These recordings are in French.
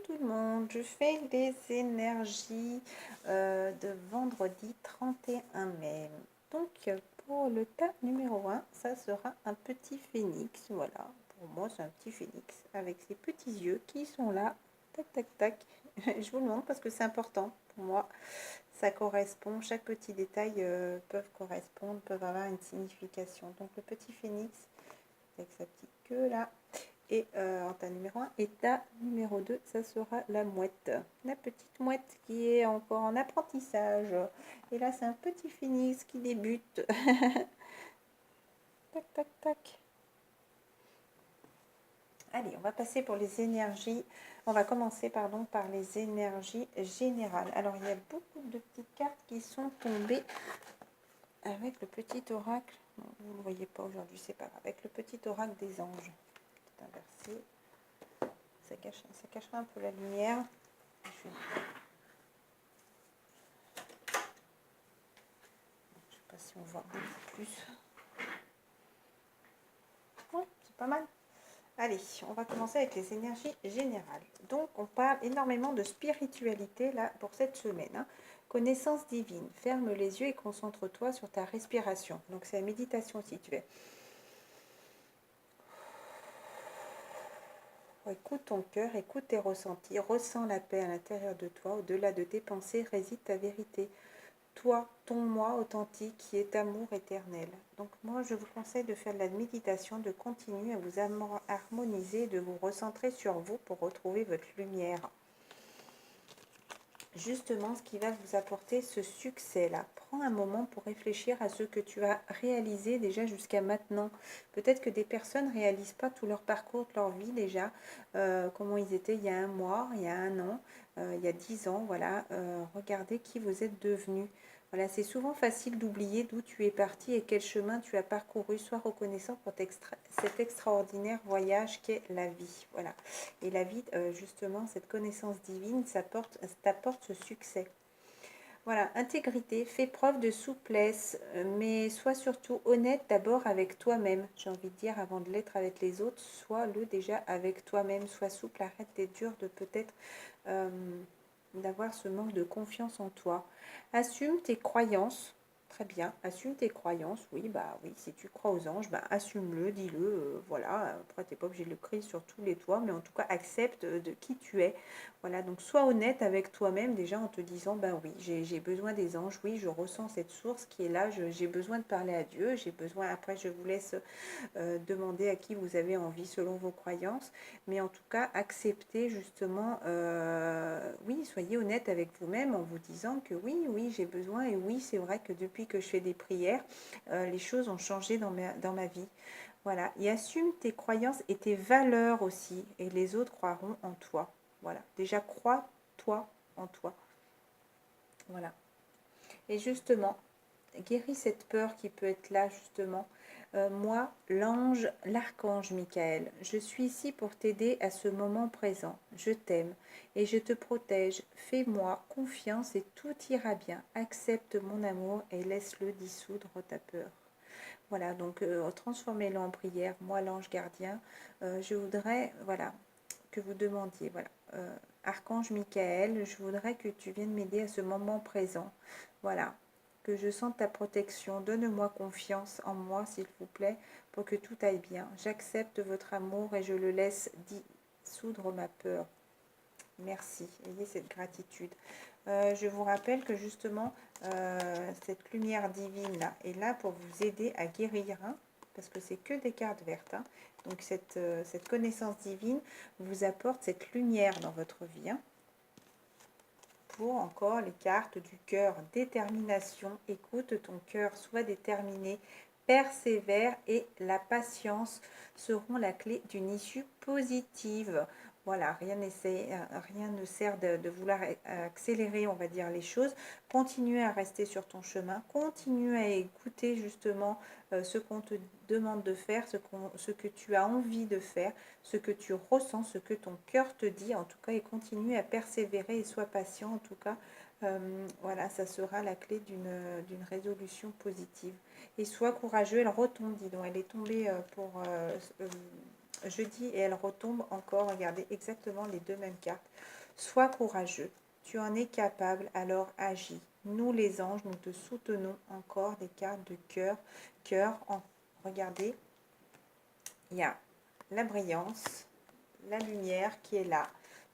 tout le monde, je fais les énergies de vendredi 31 mai. Donc pour le tas numéro 1, ça sera un petit phénix, voilà. Pour moi c'est un petit phénix avec ses petits yeux qui sont là, tac tac tac. Je vous le montre parce que c'est important pour moi. Ça correspond, chaque petit détail peuvent correspondre, peuvent avoir une signification. Donc le petit phénix avec sa petite queue là. Et en tas numéro 1 et tas numéro 2, ça sera la mouette. La petite mouette qui est encore en apprentissage. Et là, c'est un petit phénix qui débute. Tac, tac, tac. Allez, on va passer pour les énergies. On va commencer, pardon, par les énergies générales. Alors, il y a beaucoup de petites cartes qui sont tombées avec le petit oracle. Non, vous ne le voyez pas aujourd'hui, c'est pas grave. Avec le petit oracle des anges. C'est inversé. Ça cachera un peu la lumière. Je sais pas si on voit beaucoup plus. Ouais, c'est pas mal. Allez, on va commencer avec les énergies générales. Donc, on parle énormément de spiritualité là pour cette semaine. Hein. Connaissance divine. Ferme les yeux et concentre-toi sur ta respiration. Donc, c'est la méditation si tu es. Écoute ton cœur, écoute tes ressentis, ressens la paix à l'intérieur de toi, au-delà de tes pensées réside ta vérité. Toi, ton moi authentique qui est amour éternel. Donc moi, je vous conseille de faire de la méditation, de continuer à vous harmoniser, de vous recentrer sur vous pour retrouver votre lumière. Justement, ce qui va vous apporter ce succès-là. Prends un moment pour réfléchir à ce que tu as réalisé déjà jusqu'à maintenant. Peut-être que des personnes ne réalisent pas tout leur parcours, leur vie déjà, comment ils étaient il y a un mois, il y a un an, il y a 10 ans, voilà. Regardez qui vous êtes devenus. Voilà, c'est souvent facile d'oublier d'où tu es parti et quel chemin tu as parcouru. Sois reconnaissant pour cet extraordinaire voyage qu'est la vie. Voilà. Et la vie, justement, cette connaissance divine, ça t'apporte ce succès. Voilà, intégrité, fais preuve de souplesse, mais sois surtout honnête d'abord avec toi-même. J'ai envie de dire, avant de l'être avec les autres, sois-le déjà avec toi-même. Sois souple, arrête d'être dur, de peut-être d'avoir ce manque de confiance en toi. Assume tes croyances. Très bien, assume tes croyances, oui, bah oui, si tu crois aux anges, bah assume-le, dis-le, voilà, après tu n'es pas obligé de le crier sur tous les toits, mais en tout cas accepte de qui tu es, voilà, donc sois honnête avec toi-même déjà en te disant, bah oui, j'ai besoin des anges, oui, je ressens cette source qui est là, j'ai besoin de parler à Dieu, j'ai besoin, après je vous laisse demander à qui vous avez envie selon vos croyances, mais en tout cas acceptez justement, oui, soyez honnête avec vous-même en vous disant que oui j'ai besoin, et oui c'est vrai que depuis que je fais des prières, les choses ont changé dans ma vie. Voilà, et assume tes croyances et tes valeurs aussi, et les autres croiront en toi. Voilà, déjà crois toi en toi. Voilà, et justement, guéris cette peur qui peut être là justement. Moi, l'ange, l'archange Michael, je suis ici pour t'aider à ce moment présent. Je t'aime et je te protège. Fais-moi confiance et tout ira bien. Accepte mon amour et laisse-le dissoudre ta peur. Voilà, donc transformez-le en prière. Moi, l'ange gardien, je voudrais, voilà, que vous demandiez, voilà, archange Michael, je voudrais que tu viennes m'aider à ce moment présent. Voilà, que je sente ta protection. Donne-moi confiance en moi, s'il vous plaît, pour que tout aille bien. J'accepte votre amour et je le laisse dissoudre ma peur. Merci, ayez cette gratitude. Je vous rappelle que justement, cette lumière divine-là est là pour vous aider à guérir, hein, parce que c'est que des cartes vertes. Hein. Donc cette connaissance divine vous apporte cette lumière dans votre vie. Hein. Pour encore les cartes du cœur, détermination, écoute ton cœur, sois déterminé, persévère et la patience seront la clé d'une issue positive. Voilà, rien ne sert de vouloir accélérer, on va dire, les choses. Continue à rester sur ton chemin, continue à écouter justement ce qu'on te demande de faire, ce que tu as envie de faire, ce que tu ressens, ce que ton cœur te dit, en tout cas, et continue à persévérer et sois patient, en tout cas. Voilà, ça sera la clé d'une résolution positive. Et sois courageux, elle retombe, dis donc, elle est tombée pour jeudi et elle retombe encore, regardez, exactement les deux mêmes cartes. Sois courageux, tu en es capable, alors agis. Nous les anges, nous te soutenons encore des cartes de cœur. Regardez, il y a la brillance, la lumière qui est là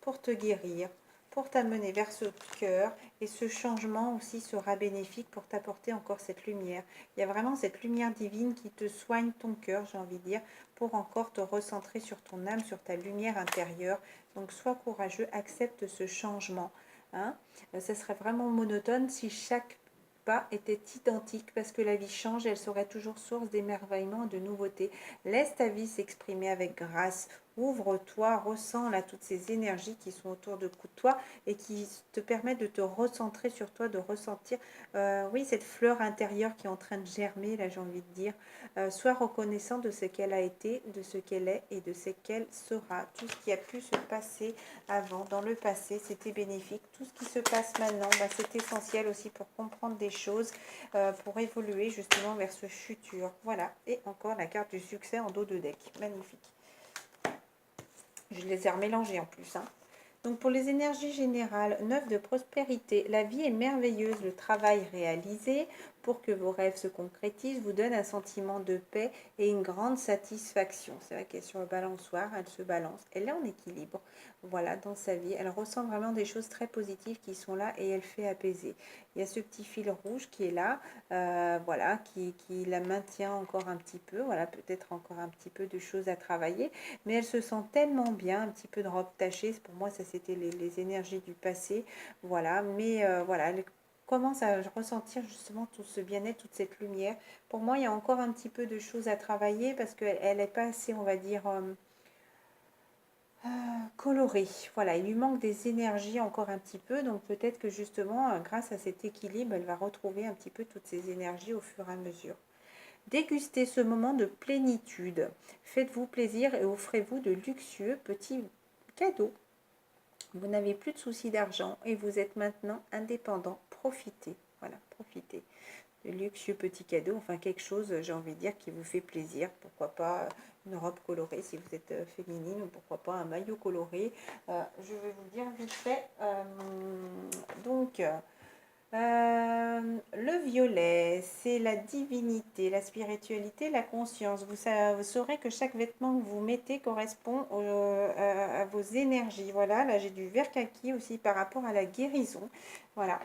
pour te guérir, pour t'amener vers ce cœur, et ce changement aussi sera bénéfique pour t'apporter encore cette lumière. Il y a vraiment cette lumière divine qui te soigne ton cœur, j'ai envie de dire, pour encore te recentrer sur ton âme, sur ta lumière intérieure. Donc sois courageux, accepte ce changement. Hein. Ça serait vraiment monotone si chaque pas était identique, parce que la vie change, elle serait toujours source d'émerveillement et de nouveautés. Laisse ta vie s'exprimer avec grâce. Ouvre-toi, ressens là toutes ces énergies qui sont autour de toi et qui te permettent de te recentrer sur toi, de ressentir, oui, cette fleur intérieure qui est en train de germer, là j'ai envie de dire. Sois reconnaissant de ce qu'elle a été, de ce qu'elle est et de ce qu'elle sera. Tout ce qui a pu se passer avant, dans le passé, c'était bénéfique. Tout ce qui se passe maintenant, bah, c'est essentiel aussi pour comprendre des choses, pour évoluer justement vers ce futur. Voilà, et encore la carte du succès en dos de deck. Magnifique. Je les ai remélangés en plus. Hein. Donc pour les énergies générales, 9 de prospérité. La vie est merveilleuse, le travail réalisé pour que vos rêves se concrétisent vous donne un sentiment de paix et une grande satisfaction. C'est vrai qu'elle est sur le balançoire, elle se balance, elle est en équilibre. Voilà, dans sa vie, elle ressent vraiment des choses très positives qui sont là et elle fait apaiser. Il y a ce petit fil rouge qui est là, voilà, qui la maintient encore un petit peu. Voilà, peut-être encore un petit peu de choses à travailler, mais elle se sent tellement bien, un petit peu de robe tachée. Pour moi, ça c'était les énergies du passé. Voilà, mais voilà, elle commence à ressentir justement tout ce bien-être, toute cette lumière. Pour moi, il y a encore un petit peu de choses à travailler parce qu'elle n'est pas assez, on va dire, colorée. Voilà, il lui manque des énergies encore un petit peu. Donc peut-être que justement, grâce à cet équilibre, elle va retrouver un petit peu toutes ces énergies au fur et à mesure. Dégustez ce moment de plénitude. Faites-vous plaisir et offrez-vous de luxueux petits cadeaux. Vous n'avez plus de soucis d'argent et vous êtes maintenant indépendant. Profitez. Voilà, profitez. De luxueux petits cadeaux, enfin quelque chose, j'ai envie de dire, qui vous fait plaisir. Pourquoi pas une robe colorée si vous êtes féminine, ou pourquoi pas un maillot coloré. Je vais vous dire vite fait. Donc, le violet, c'est la divinité, la spiritualité, la conscience. Vous saurez que chaque vêtement que vous mettez correspond à vos énergies. Voilà, là j'ai du vert kaki aussi par rapport à la guérison. Voilà.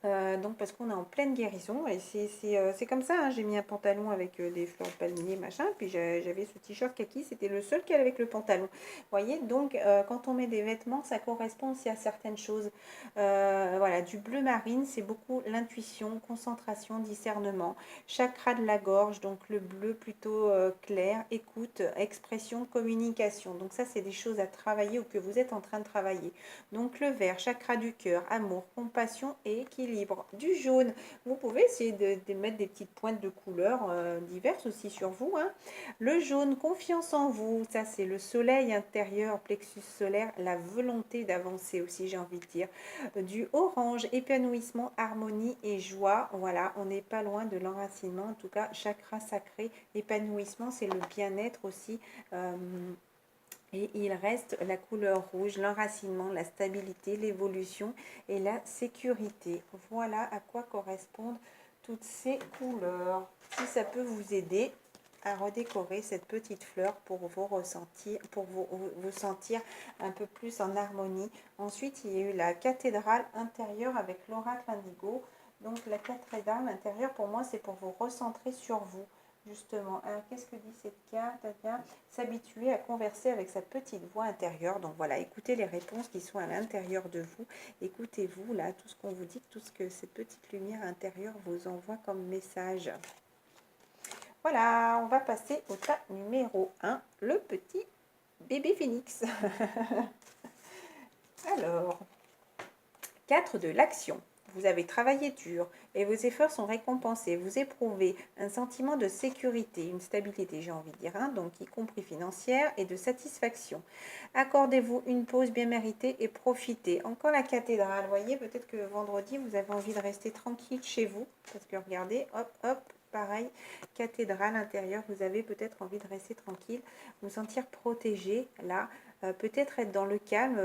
Donc parce qu'on est en pleine guérison et c'est comme ça, hein. J'ai mis un pantalon avec des fleurs de palmier machin, puis j'avais ce t-shirt kaki, c'était le seul qui allait avec le pantalon, vous voyez. Donc quand on met des vêtements, ça correspond aussi à certaines choses. Voilà, du bleu marine, c'est beaucoup l'intuition, concentration, discernement, chakra de la gorge, donc le bleu plutôt clair, écoute, expression, communication. Donc ça, c'est des choses à travailler ou que vous êtes en train de travailler. Donc le vert, chakra du cœur, amour, compassion et équilibre. Du jaune, vous pouvez essayer de mettre des petites pointes de couleurs diverses aussi sur vous. Hein. Le jaune, confiance en vous, ça c'est le soleil intérieur, plexus solaire, la volonté d'avancer aussi, j'ai envie de dire. Du orange, épanouissement, harmonie et joie. Voilà, on n'est pas loin de l'enracinement. En tout cas, chakra sacré, épanouissement, c'est le bien-être aussi. Et il reste la couleur rouge, l'enracinement, la stabilité, l'évolution et la sécurité. Voilà à quoi correspondent toutes ces couleurs. Si ça peut vous aider à redécorer cette petite fleur pour vous ressentir, pour vous sentir un peu plus en harmonie. Ensuite, il y a eu la cathédrale intérieure avec l'oracle indigo. Donc la cathédrale intérieure, pour moi, c'est pour vous recentrer sur vous. Justement, alors qu'est-ce que dit cette carte? S'habituer à converser avec sa petite voix intérieure. Donc voilà, écoutez les réponses qui sont à l'intérieur de vous. Écoutez-vous là, tout ce qu'on vous dit, tout ce que cette petite lumière intérieure vous envoie comme message. Voilà, on va passer au tas numéro 1, le petit bébé phénix. Alors, 4 de l'action. Vous avez travaillé dur et vos efforts sont récompensés. Vous éprouvez un sentiment de sécurité, une stabilité, j'ai envie de dire, hein, donc y compris financière et de satisfaction. Accordez-vous une pause bien méritée et profitez. Encore la cathédrale, vous voyez, peut-être que vendredi, vous avez envie de rester tranquille chez vous. Parce que regardez, hop, hop, pareil, cathédrale intérieure, vous avez peut-être envie de rester tranquille, vous sentir protégé là, peut-être être dans le calme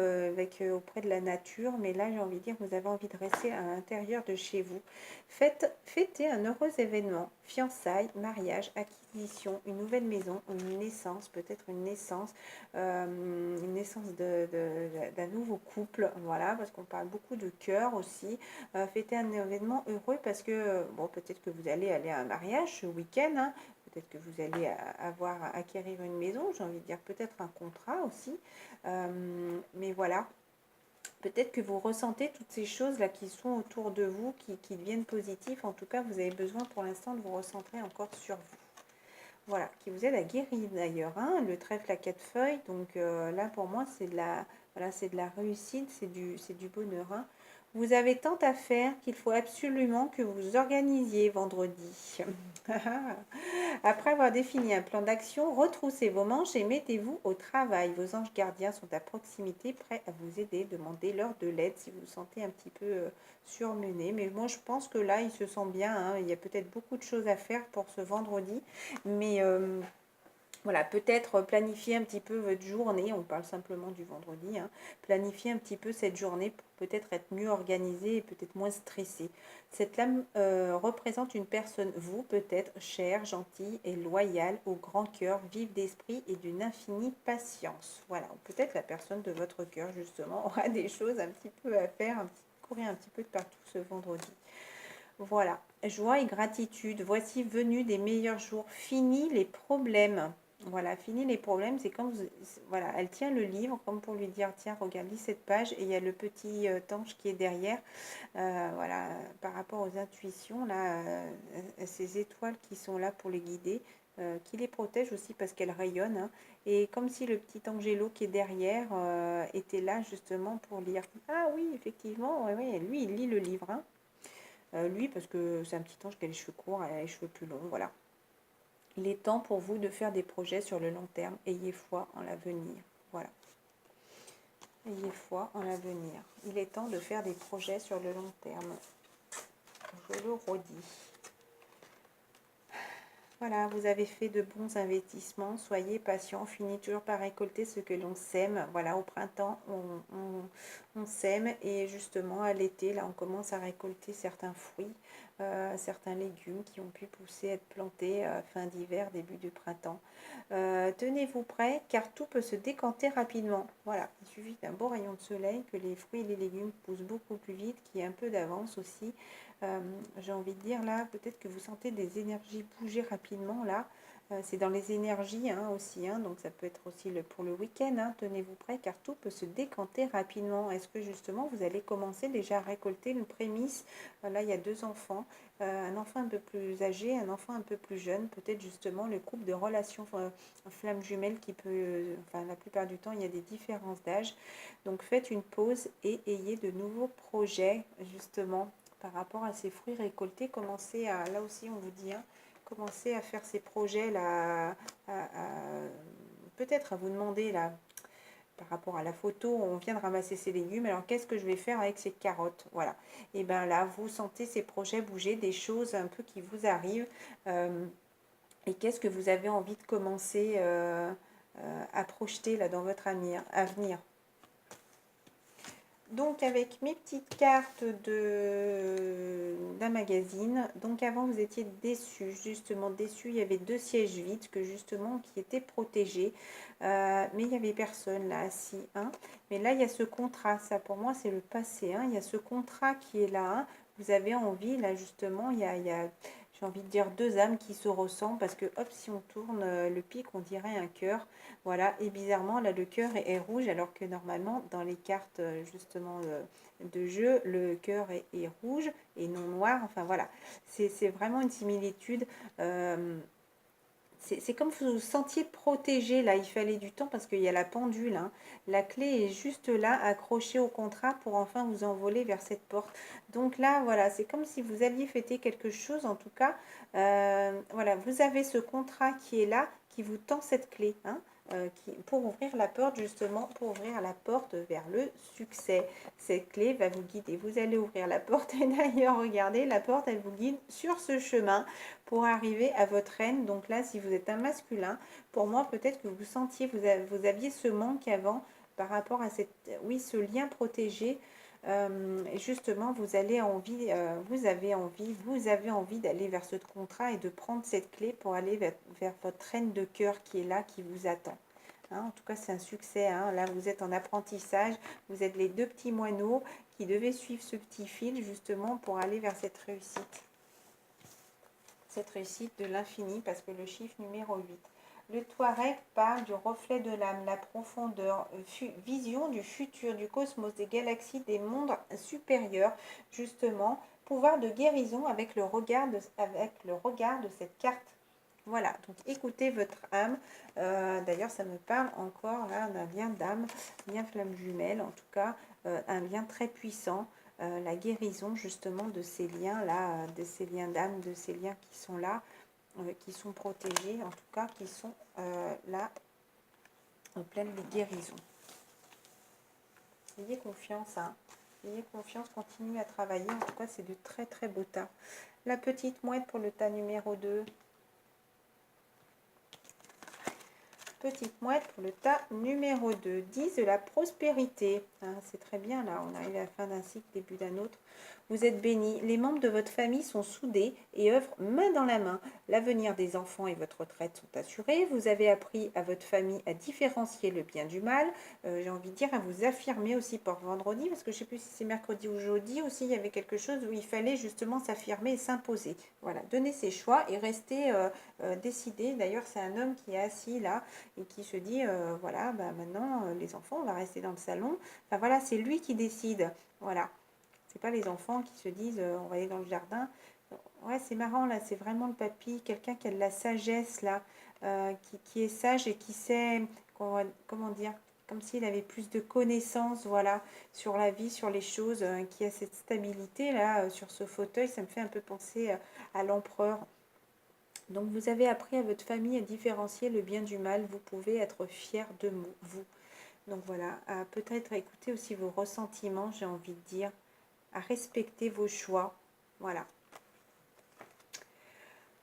auprès de la nature, mais là j'ai envie de dire que vous avez envie de rester à l'intérieur de chez vous. Fêtez un heureux événement, fiançailles, mariage, acquisition, une nouvelle maison, une naissance, peut-être une naissance d'un nouveau couple, voilà, parce qu'on parle beaucoup de cœur aussi. Fêtez un événement heureux parce que, bon, peut-être que vous allez aller à un mariage ce week-end, hein, peut-être que vous allez acquérir une maison, j'ai envie de dire peut-être un contrat aussi, mais voilà. Peut-être que vous ressentez toutes ces choses-là qui sont autour de vous, qui deviennent positives. En tout cas, vous avez besoin pour l'instant de vous recentrer encore sur vous. Voilà, qui vous aide à guérir d'ailleurs, hein, le trèfle à 4 feuilles. Donc là, pour moi, c'est de la, voilà, c'est de la réussite, c'est du bonheur. Hein. Vous avez tant à faire qu'il faut absolument que vous organisiez vendredi. Après avoir défini un plan d'action, retroussez vos manches et mettez-vous au travail. Vos anges gardiens sont à proximité, prêts à vous aider. Demandez-leur de l'aide si vous vous sentez un petit peu surmené. Mais moi, je pense que là, il se sent bien. Hein. Il y a peut-être beaucoup de choses à faire pour ce vendredi. Mais voilà, peut-être planifier un petit peu votre journée, on parle simplement du vendredi, hein, planifier un petit peu cette journée pour peut-être être mieux organisé et peut-être moins stressé. Cette lame représente une personne, vous peut-être, chère, gentille et loyale, au grand cœur, vive d'esprit et d'une infinie patience. Voilà, peut-être la personne de votre cœur, justement, aura des choses un petit peu à faire, courir un petit peu de partout ce vendredi. Voilà, joie et gratitude, voici venu des meilleurs jours, fini les problèmes. Voilà, fini les problèmes, c'est comme, voilà, elle tient le livre comme pour lui dire, tiens, regarde, lis cette page, et il y a le petit ange qui est derrière, voilà, par rapport aux intuitions, là, ces étoiles qui sont là pour les guider, qui les protègent aussi parce qu'elles rayonnent, hein, et comme si le petit angélo qui est derrière était là justement pour lire. Ah oui, effectivement, ouais, ouais, lui, il lit le livre, hein. Lui, parce que c'est un petit ange qui a les cheveux courts, elle a les cheveux plus longs, voilà. Il est temps pour vous de faire des projets sur le long terme. Ayez foi en l'avenir. Voilà. Ayez foi en l'avenir. Il est temps de faire des projets sur le long terme. Je le redis. Voilà, vous avez fait de bons investissements. Soyez patient. Finissez toujours par récolter ce que l'on sème. Voilà, au printemps, on sème. Et justement, à l'été, là, on commence à récolter certains fruits, certains légumes qui ont pu pousser, être plantés fin d'hiver, début du printemps. Tenez-vous prêts, car tout peut se décanter rapidement. Voilà, il suffit d'un beau rayon de soleil, que les fruits et les légumes poussent beaucoup plus vite, qu'il y ait un peu d'avance aussi. J'ai envie de dire là, peut-être que vous sentez des énergies bouger rapidement là. C'est dans les énergies hein, aussi, hein, donc ça peut être aussi pour le week-end. Hein, tenez-vous prêts car tout peut se décanter rapidement. Est-ce que justement vous allez commencer déjà à récolter une prémisse? Là, il y a deux enfants, un enfant un peu plus âgé, un enfant un peu plus jeune. Peut-être justement le couple de relations flamme jumelle qui peut, enfin la plupart du temps, il y a des différences d'âge. Donc faites une pause et ayez de nouveaux projets justement par rapport à ces fruits récoltés. Commencez à, là aussi on vous dit, hein, commencez à faire ces projets là, peut-être à vous demander là, par rapport à la photo, on vient de ramasser ces légumes, alors qu'est-ce que je vais faire avec ces carottes? Voilà, et bien là, vous sentez ces projets bouger, des choses un peu qui vous arrivent, et qu'est-ce que vous avez envie de commencer à projeter là dans votre avenir. Donc avec mes petites cartes d'un magazine, donc avant vous étiez déçus, justement déçus, il y avait deux sièges vides que justement qui étaient protégés, mais il n'y avait personne là assis, hein. Mais là il y a ce contrat, ça pour moi c'est le passé, hein. Il y a ce contrat qui est là, hein. Vous avez envie là justement, il y a j'ai envie de dire deux âmes qui se ressemblent parce que hop, si on tourne le pic, on dirait un cœur. Voilà, et bizarrement, là, le cœur est rouge alors que normalement, dans les cartes justement de jeu, le cœur est rouge et non noir. Enfin voilà, c'est vraiment une similitude. C'est comme vous vous sentiez protégé là, il fallait du temps parce qu'il y a la pendule, hein. La clé est juste là, accrochée au contrat pour enfin vous envoler vers cette porte. Donc là, voilà, c'est comme si vous alliez fêter quelque chose, en tout cas, voilà, vous avez ce contrat qui est là, qui vous tend cette clé, hein. pour ouvrir la porte, justement, pour ouvrir la porte vers le succès. Cette clé va vous guider. Vous allez ouvrir la porte et d'ailleurs, regardez, la porte, elle vous guide sur ce chemin pour arriver à votre reine. Donc là, si vous êtes un masculin, pour moi, peut-être que vous sentiez, vous aviez ce manque avant par rapport à cette, oui, ce lien protégé. Justement, vous avez envie d'aller vers ce contrat et de prendre cette clé pour aller vers votre reine de cœur qui est là, qui vous attend. Hein, en tout cas, c'est un succès. Hein. Là, vous êtes en apprentissage. Vous êtes les deux petits moineaux qui devaient suivre ce petit fil justement pour aller vers cette réussite. Cette réussite de l'infini, parce que le chiffre numéro 8. Le Touareg parle du reflet de l'âme, la profondeur, vision du futur, du cosmos, des galaxies, des mondes supérieurs, justement, pouvoir de guérison avec le regard de cette carte. Voilà, donc écoutez votre âme. D'ailleurs, ça me parle encore là d'un lien d'âme, lien flamme jumelle, en tout cas, un lien très puissant. La guérison justement de ces liens-là, de ces liens d'âme, de ces liens qui sont là, qui sont protégés, en tout cas, qui sont là en pleine guérison. Ayez confiance, hein. Ayez confiance, continuez à travailler. En tout cas, c'est de très très beau tas. La petite mouette pour le tas numéro 2. Petite mouette pour le tas numéro 2. 10 de la prospérité. Hein, c'est très bien là, on arrive à la fin d'un cycle, début d'un autre. Vous êtes bénis. Les membres de votre famille sont soudés et œuvrent main dans la main. L'avenir des enfants et votre retraite sont assurés. Vous avez appris à votre famille à différencier le bien du mal. J'ai envie de dire à vous affirmer aussi pour vendredi, parce que je ne sais plus si c'est mercredi ou jeudi aussi, il y avait quelque chose où il fallait justement s'affirmer et s'imposer. Voilà, donner ses choix et rester décidé. D'ailleurs, c'est un homme qui est assis là et qui se dit, voilà, bah, maintenant, les enfants, on va rester dans le salon. Enfin voilà, c'est lui qui décide. Voilà. C'est pas les enfants qui se disent on va aller dans le jardin. Ouais, c'est marrant là, c'est vraiment le papy, quelqu'un qui a de la sagesse là, qui est sage et qui sait, comment dire, comme s'il avait plus de connaissances, voilà, sur la vie, sur les choses, qui a cette stabilité là, sur ce fauteuil. Ça me fait un peu penser à l'empereur. Donc vous avez appris à votre famille à différencier le bien du mal. Vous pouvez être fier de vous. Donc voilà, à peut-être écouter aussi vos ressentiments, j'ai envie de dire, à respecter vos choix. Voilà.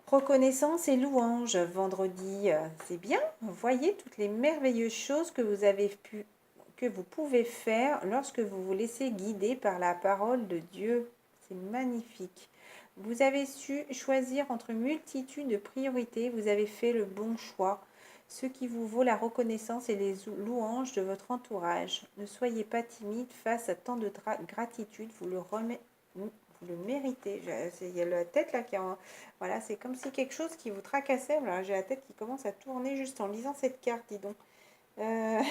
Reconnaissance et louange, vendredi, c'est bien. Voyez toutes les merveilleuses choses que vous pouvez faire lorsque vous vous laissez guider par la parole de Dieu. C'est magnifique. Vous avez su choisir entre une multitude de priorités. Vous avez fait le bon choix, ce qui vous vaut la reconnaissance et les louanges de votre entourage. Ne soyez pas timide face à tant de gratitude. Vous le méritez. Il y a la tête là qui est en... Voilà, c'est comme si quelque chose qui vous tracassait. Voilà, j'ai la tête qui commence à tourner juste en lisant cette carte, dis donc. Ne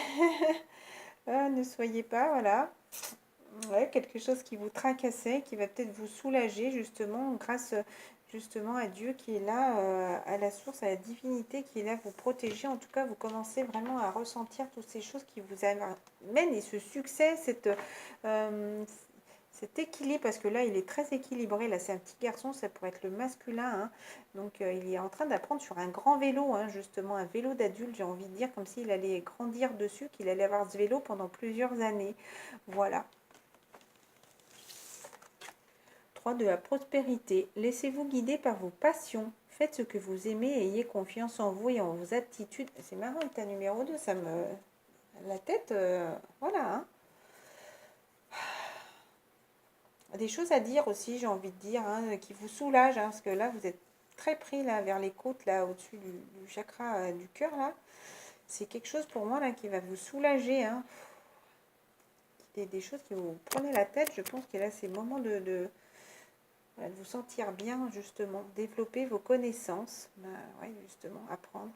soyez pas, voilà. Ouais, quelque chose qui vous tracassait, qui va peut-être vous soulager justement grâce justement à Dieu qui est là, à la source, à la divinité qui est là vous protéger. En tout cas, vous commencez vraiment à ressentir toutes ces choses qui vous amènent et ce succès, cet équilibre, parce que là, il est très équilibré. Là, c'est un petit garçon, ça pourrait être le masculin. Hein. Donc, il est en train d'apprendre sur un grand vélo, hein, justement, un vélo d'adulte, j'ai envie de dire, comme s'il allait grandir dessus, qu'il allait avoir ce vélo pendant plusieurs années. Voilà. 3 de la prospérité. Laissez-vous guider par vos passions. Faites ce que vous aimez et ayez confiance en vous et en vos aptitudes. C'est marrant, le tas numéro 2, ça me... La tête, voilà. Hein. Des choses à dire aussi, j'ai envie de dire, hein, qui vous soulagent, hein, parce que là, vous êtes très pris là, vers les côtes, là, au-dessus du chakra du cœur, là. C'est quelque chose pour moi, là, qui va vous soulager, hein. Des choses qui vous prenez la tête, je pense que là, c'est le moment de vous sentir bien, justement, développer vos connaissances, ouais, justement, apprendre,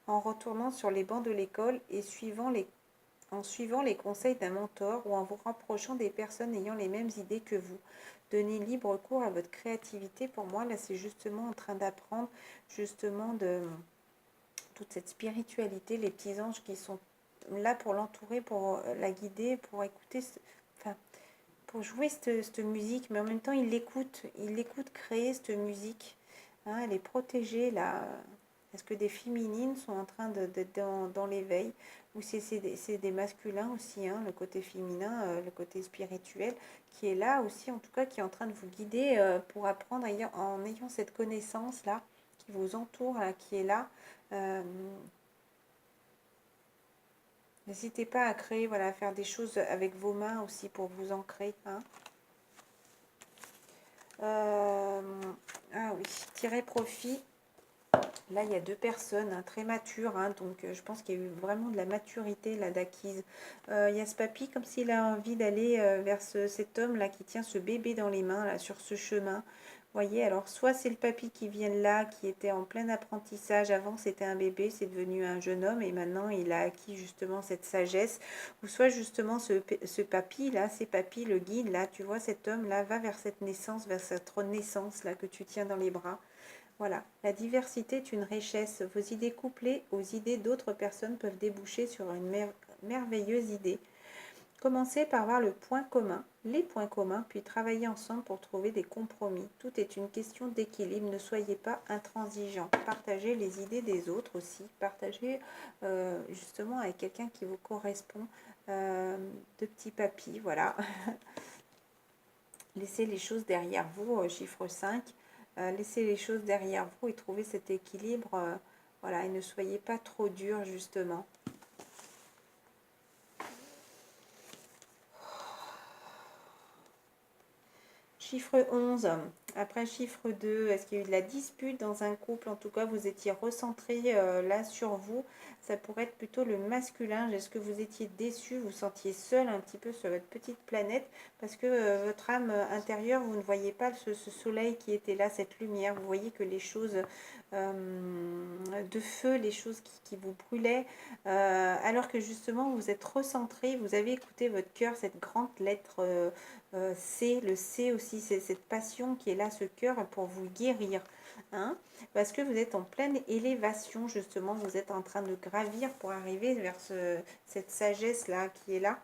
en retournant sur les bancs de l'école et en suivant les conseils d'un mentor ou en vous rapprochant des personnes ayant les mêmes idées que vous. Donnez libre cours à votre créativité. Pour moi, là, c'est justement en train d'apprendre, justement, de toute cette spiritualité, les petits anges qui sont là pour l'entourer, pour la guider, pour écouter, enfin, pour jouer cette musique, mais en même temps, il l'écoute créer cette musique. Hein, elle est protégée, là. Est-ce que des féminines sont en train d'être dans l'éveil, ou c'est des masculins aussi, hein, le côté féminin, le côté spirituel, qui est là aussi, en tout cas, qui est en train de vous guider pour apprendre en ayant cette connaissance-là, qui vous entoure, là, qui est là. N'hésitez pas à créer, voilà, à faire des choses avec vos mains aussi pour vous ancrer, hein. Ah oui, tirer profit. Là, il y a deux personnes hein, très matures, hein, donc je pense qu'il y a eu vraiment de la maturité là d'acquise. Il y a ce papy comme s'il a envie d'aller vers cet homme-là qui tient ce bébé dans les mains, là, sur ce chemin. Voyez, alors soit c'est le papy qui vient là, qui était en plein apprentissage. Avant, c'était un bébé, c'est devenu un jeune homme et maintenant, il a acquis justement cette sagesse. Ou soit justement ce papy-là, ces papys, le guide, là, tu vois, cet homme-là va vers cette naissance, vers cette renaissance, là, que tu tiens dans les bras. Voilà, la diversité est une richesse. Vos idées couplées aux idées d'autres personnes peuvent déboucher sur une merveilleuse idée. Commencez par voir le point commun, les points communs, puis travaillez ensemble pour trouver des compromis. Tout est une question d'équilibre. Ne soyez pas intransigeants. Partagez les idées des autres aussi. Partagez justement avec quelqu'un qui vous correspond. De petits papis, voilà. Laissez les choses derrière vous, chiffre 5. Laissez les choses derrière vous et trouvez cet équilibre. Voilà, et ne soyez pas trop dur, justement. Chiffre 11. Après chiffre 2, est-ce qu'il y a eu de la dispute dans un couple? En tout cas, vous étiez recentré là sur vous. Ça pourrait être plutôt le masculin. Est-ce que vous étiez déçu? Vous sentiez seul un petit peu sur votre petite planète parce que votre âme intérieure, vous ne voyez pas ce soleil qui était là, cette lumière. Vous voyez que les choses de feu, les choses qui vous brûlaient, alors que justement vous êtes recentré, vous avez écouté votre cœur, cette grande lettre C, le C aussi, c'est cette passion qui est là, ce cœur pour vous guérir, hein, parce que vous êtes en pleine élévation, justement, vous êtes en train de gravir pour arriver vers cette sagesse-là qui est là.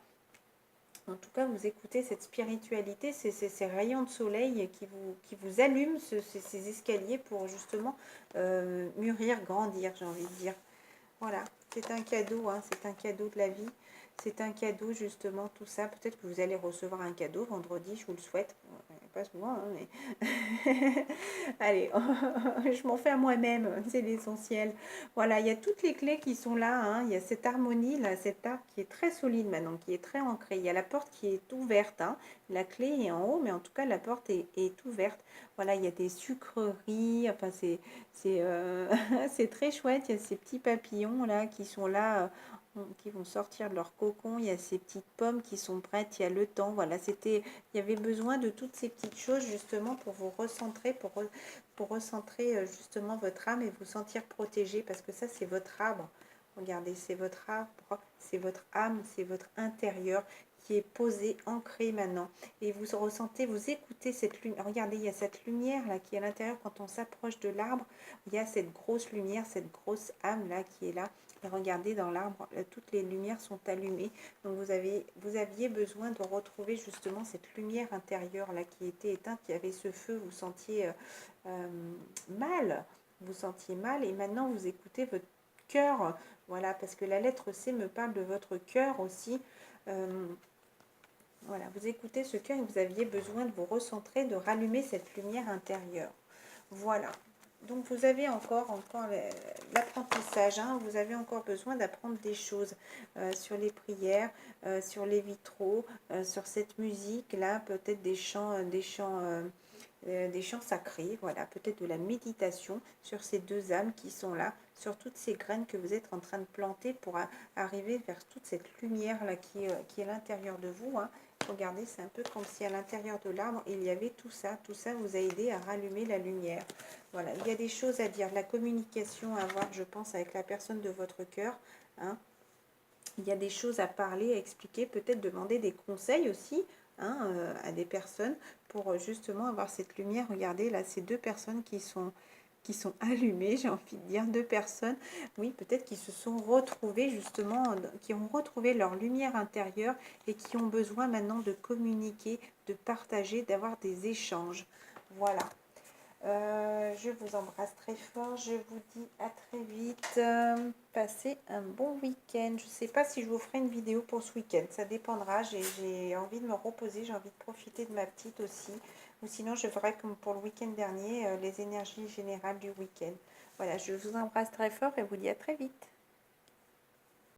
En tout cas, vous écoutez cette spiritualité, ces rayons de soleil qui vous allument ces escaliers pour justement mûrir, grandir, j'ai envie de dire. Voilà, c'est un cadeau, hein, c'est un cadeau de la vie. C'est un cadeau, justement, tout ça. Peut-être que vous allez recevoir un cadeau vendredi, je vous le souhaite. Pas souvent, hein, mais... Allez, je m'en fais à moi-même, c'est l'essentiel. Voilà, il y a toutes les clés qui sont là. Hein. Il y a cette harmonie, là, cet arc qui est très solide maintenant, qui est très ancré. Il y a la porte qui est ouverte. Hein. La clé est en haut, mais en tout cas, la porte est ouverte. Voilà, il y a des sucreries. Enfin, c'est très chouette. Il y a ces petits papillons, là, qui sont là... qui vont sortir de leur cocon, il y a ces petites pommes qui sont prêtes, il y a le temps, voilà, il y avait besoin de toutes ces petites choses justement pour vous recentrer, pour recentrer justement votre âme et vous sentir protégé, parce que ça c'est votre arbre, regardez, c'est votre arbre, c'est votre âme, c'est votre intérieur qui est posé, ancré maintenant, et vous ressentez, vous écoutez cette lumière, regardez, il y a cette lumière là qui est à l'intérieur quand on s'approche de l'arbre, il y a cette grosse lumière, cette grosse âme là qui est là. Et regardez dans l'arbre, toutes les lumières sont allumées. Donc vous aviez besoin de retrouver justement cette lumière intérieure là qui était éteinte, qui avait ce feu, vous sentiez mal. Vous sentiez mal et maintenant vous écoutez votre cœur. Voilà, parce que la lettre C me parle de votre cœur aussi. Voilà, vous écoutez ce cœur et vous aviez besoin de vous recentrer, de rallumer cette lumière intérieure. Voilà. Donc vous avez encore l'apprentissage, hein, vous avez encore besoin d'apprendre des choses sur les prières, sur les vitraux, sur cette musique-là, peut-être des chants sacrés, voilà, peut-être de la méditation sur ces deux âmes qui sont là, sur toutes ces graines que vous êtes en train de planter pour arriver vers toute cette lumière-là qui est à l'intérieur de vous, hein. Regardez, c'est un peu comme si à l'intérieur de l'arbre, il y avait tout ça vous a aidé à rallumer la lumière. Voilà, il y a des choses à dire, la communication à avoir, je pense, avec la personne de votre cœur, hein. Il y a des choses à parler, à expliquer, peut-être demander des conseils aussi, hein, à des personnes pour justement avoir cette lumière. Regardez, là, ces deux personnes qui sont allumées, j'ai envie de dire, deux personnes, oui, peut-être qui se sont retrouvées justement, qui ont retrouvé leur lumière intérieure et qui ont besoin maintenant de communiquer, de partager, d'avoir des échanges. Voilà. Je vous embrasse très fort. Je vous dis à très vite. Passez un bon week-end. Je ne sais pas si je vous ferai une vidéo pour ce week-end. Ça dépendra. J'ai envie de me reposer. J'ai envie de profiter de ma petite aussi. Ou sinon, je ferai comme pour le week-end dernier, les énergies générales du week-end. Voilà, je vous embrasse très fort et vous dis à très vite.